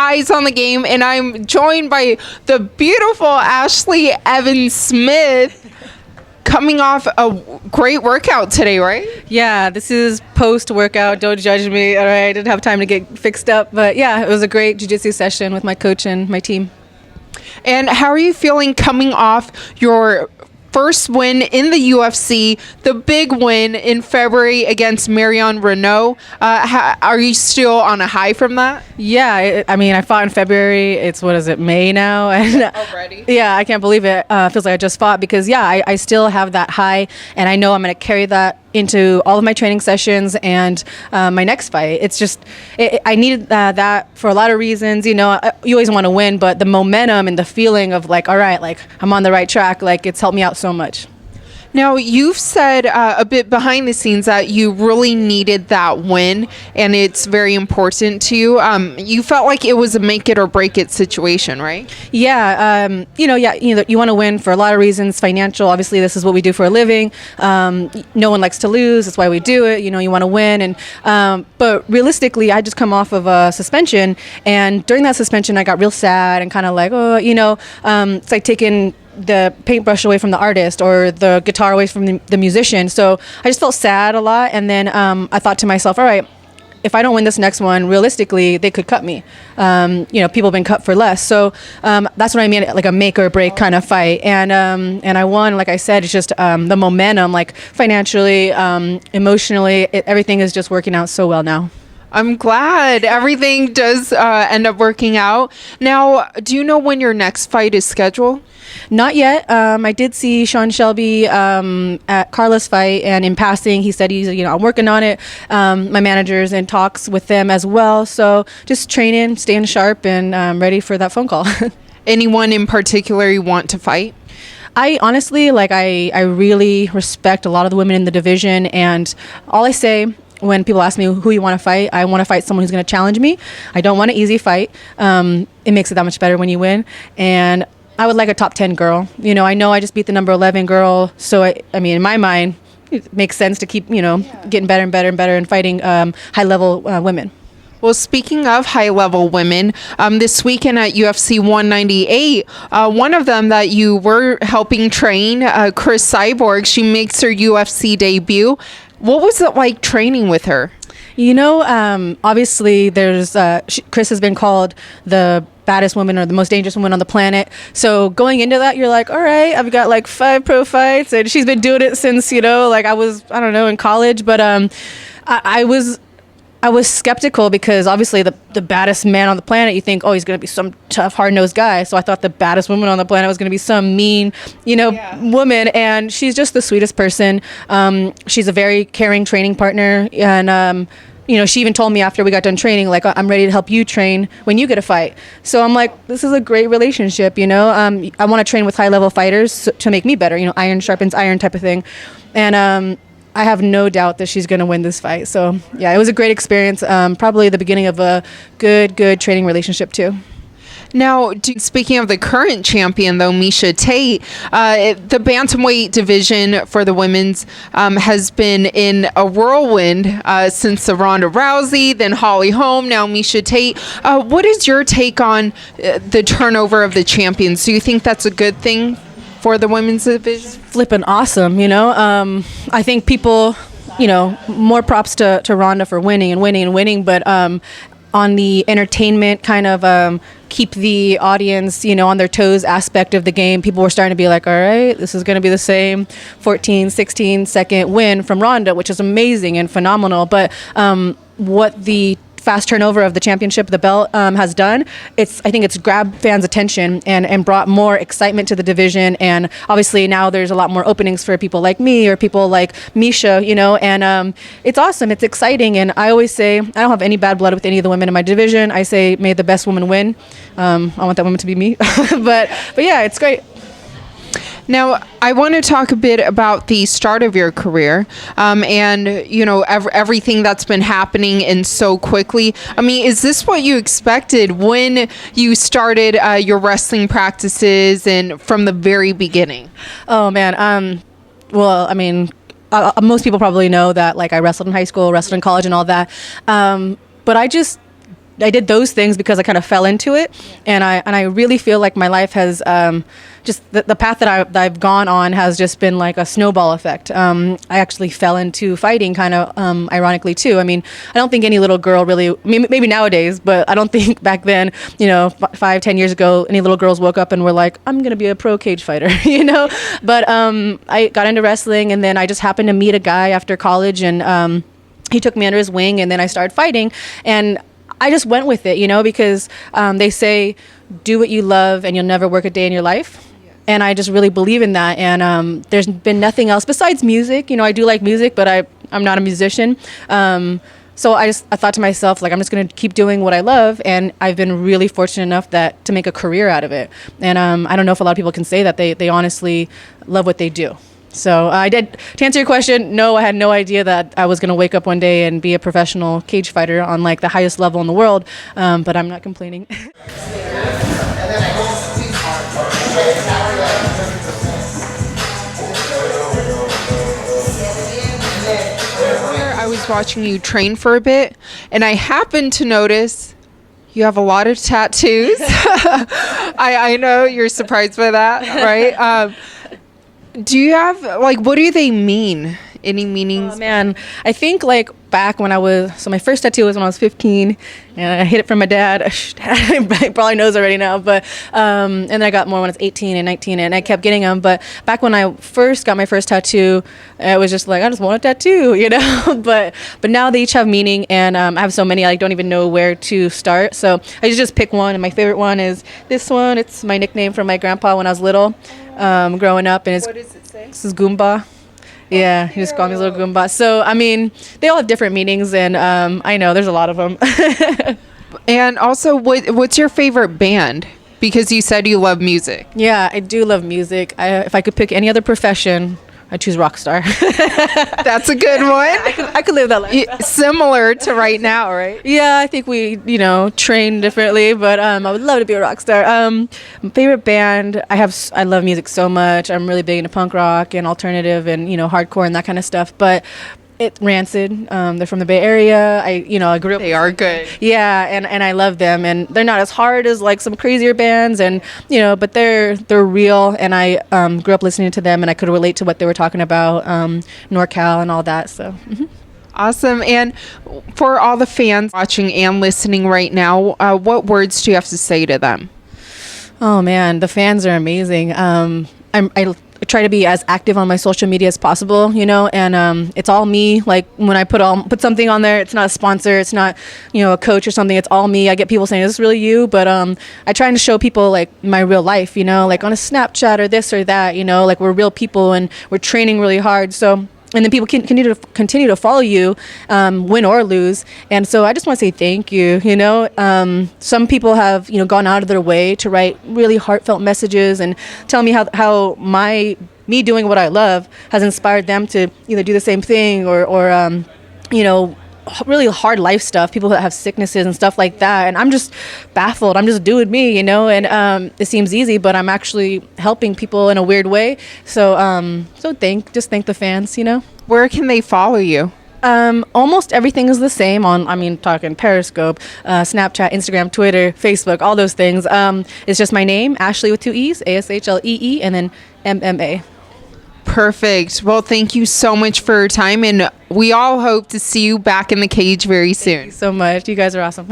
eyes on the game, and I'm joined by the beautiful Ashlee Evans-Smith, coming off a great workout today, right? Yeah, this is post-workout. Don't judge me. All right, I didn't have time to get fixed up. But yeah, it was a great jiu-jitsu session with my coach and my team. And how are you feeling coming off your first win in the UFC, the big win in February against Marion Renault? Are you still on a high from that? Yeah, I fought in February. It's, May now? And Already? Yeah, I can't believe it. Feels like I just fought because, yeah, I still have that high, and I know I'm going to carry that into all of my training sessions and my next fight. It's just, I needed that for a lot of reasons. You know, you always want to win, but the momentum and the feeling of like, all right, like I'm on the right track, like it's helped me out so much. Now, you've said a bit behind the scenes that you really needed that win, and it's very important to you. You felt like it was a make it or break it situation, right? Yeah, you want to win for a lot of reasons. Financial, obviously, this is what we do for a living. No one likes to lose. That's why we do it. You know, you want to win. And but realistically, I just come off of a suspension, and during that suspension, I got real sad and kind of like, it's like taking the paintbrush away from the artist or the guitar away from the musician. So I just felt sad a lot. And then I thought to myself, all right, if I don't win this next one, realistically, they could cut me. People have been cut for less. So that's what I mean, like a make or break kind of fight. And I won. Like I said, it's just the momentum, like financially, emotionally, everything is just working out so well now. I'm glad everything does end up working out. Now, do you know when your next fight is scheduled? Not yet. I did see Sean Shelby at Carla's fight, and in passing, he said I'm working on it. My manager's in talks with them as well. So just training, staying sharp, and ready for that phone call. Anyone in particular you want to fight? I honestly, I really respect a lot of the women in the division, and all I say when people ask me who you want to fight, I want to fight someone who's going to challenge me. I don't want an easy fight. It makes it that much better when you win. And I would like a top 10 girl. You know I just beat the number 11 girl. So, in my mind, it makes sense to keep, getting better and better and better and fighting high-level women. Well, speaking of high-level women, this weekend at UFC 198, one of them that you were helping train, Cris Cyborg, she makes her UFC debut. What was it like training with her? Obviously, Cris has been called the baddest woman or the most dangerous woman on the planet. So going into that, you're like, all right, I've got like 5 pro fights, and she's been doing it since, I was, in college. But I was skeptical because obviously the baddest man on the planet, you think, oh, he's going to be some tough, hard-nosed guy. So I thought the baddest woman on the planet was going to be some mean, woman. And she's just the sweetest person. She's a very caring training partner. And, she even told me after we got done training, like, I'm ready to help you train when you get a fight. So I'm like, this is a great relationship, I want to train with high-level fighters to make me better, iron sharpens iron type of thing. And I have no doubt that she's going to win this fight. So, yeah, it was a great experience. Probably the beginning of a good training relationship, too. Now, speaking of the current champion, though, Miesha Tate, the bantamweight division for the women's has been in a whirlwind since the Ronda Rousey, then Holly Holm, now Miesha Tate. What is your take on the turnover of the champions? Do you think that's a good thing for the women's division? Flippin' awesome, I think people, more props to Ronda for winning, but on the entertainment kind of keep the audience, on their toes aspect of the game, people were starting to be like, all right, this is going to be the same 14, 16 second win from Ronda, which is amazing and phenomenal. But what the fast turnover of the championship, the belt, has done, I think it's grabbed fans' attention and brought more excitement to the division. And obviously now there's a lot more openings for people like me or people like Miesha, and it's awesome. It's exciting. And I always say, I don't have any bad blood with any of the women in my division. I say, may the best woman win. I want that woman to be me. but yeah, it's great. Now, I want to talk a bit about the start of your career and, everything that's been happening and so quickly. Is this what you expected when you started your wrestling practices and from the very beginning? Oh, man. Most people probably know that, I wrestled in high school, wrestled in college and all that. But I just I did those things because I kind of fell into it, and I really feel like my life has just the path that I've gone on has just been like a snowball effect. I actually fell into fighting kind of ironically too. I mean, I don't think any little girl really, maybe nowadays, but I don't think back then, 5-10 years ago, any little girls woke up and were like, I'm gonna be a pro cage fighter, But I got into wrestling, and then I just happened to meet a guy after college, and he took me under his wing, and then I started fighting, and I just went with it, because they say, do what you love and you'll never work a day in your life. And I just really believe in that. And there's been nothing else besides music. I do like music, but I'm not a musician. So I thought to myself, like, I'm just going to keep doing what I love. And I've been really fortunate enough to make a career out of it. And I don't know if a lot of people can say that they honestly love what they do. So to answer your question, no, I had no idea that I was going to wake up one day and be a professional cage fighter on like the highest level in the world. But I'm not complaining. I was watching you train for a bit, and I happened to notice you have a lot of tattoos. I know you're surprised by that, right? Do you have, like, what do they mean? Any meanings? Oh, man, I think like back when my first tattoo was when I was 15, and I hid it from my dad. He probably knows already now, but and then I got more when I was 18 and 19, and I kept getting them. But back when I first got my first tattoo, it was just like, I just want a tattoo, but now they each have meaning, and I have so many, I don't even know where to start. So I just pick one, and my favorite one is this one. It's my nickname from my grandpa when I was little, growing up, and what does it say? This is Goomba. Yeah, he just called me little Goomba. So, I mean, they all have different meanings, and I know there's a lot of them. And also, what's your favorite band? Because you said you love music. Yeah, I do love music. If I could pick any other profession, I'd choose rock star. That's a good one. I could live that life. Similar to right now, right? Yeah, I think we, train differently, but I would love to be a rock star. My favorite band, I love music so much. I'm really big into punk rock and alternative and, hardcore and that kind of stuff. But Rancid, they're from the Bay Area. I grew up. They are good. Yeah, and I love them, and they're not as hard as like some crazier bands, and but they're real, and I grew up listening to them, and I could relate to what they were talking about, NorCal and all that. So. Mm-hmm. Awesome. And for all the fans watching and listening right now, what words do you have to say to them? Oh man, the fans are amazing. I try to be as active on my social media as possible, and it's all me. Like when I put something on there, it's not a sponsor, it's not, a coach or something. It's all me. I get people saying, is this really you? But I try to show people like my real life, like on a Snapchat or this or that, like we're real people and we're training really hard. So. And then people can continue to follow you, win or lose. And so I just want to say thank you. Some people have gone out of their way to write really heartfelt messages and tell me how me doing what I love has inspired them to either do the same thing or really hard life stuff, people that have sicknesses and stuff like that, and I'm just baffled. I'm just doing me, and it seems easy, but I'm actually helping people in a weird way. So thank the fans. Where can they follow you? Almost everything is the same talking Periscope, Snapchat, Instagram, Twitter, Facebook, all those things. It's just my name, Ashlee with 2 E's, ASHLEE, and then MMA. Perfect. Well, thank you so much for your time, and we all hope to see you back in the cage very soon. Thank you so much. You guys are awesome.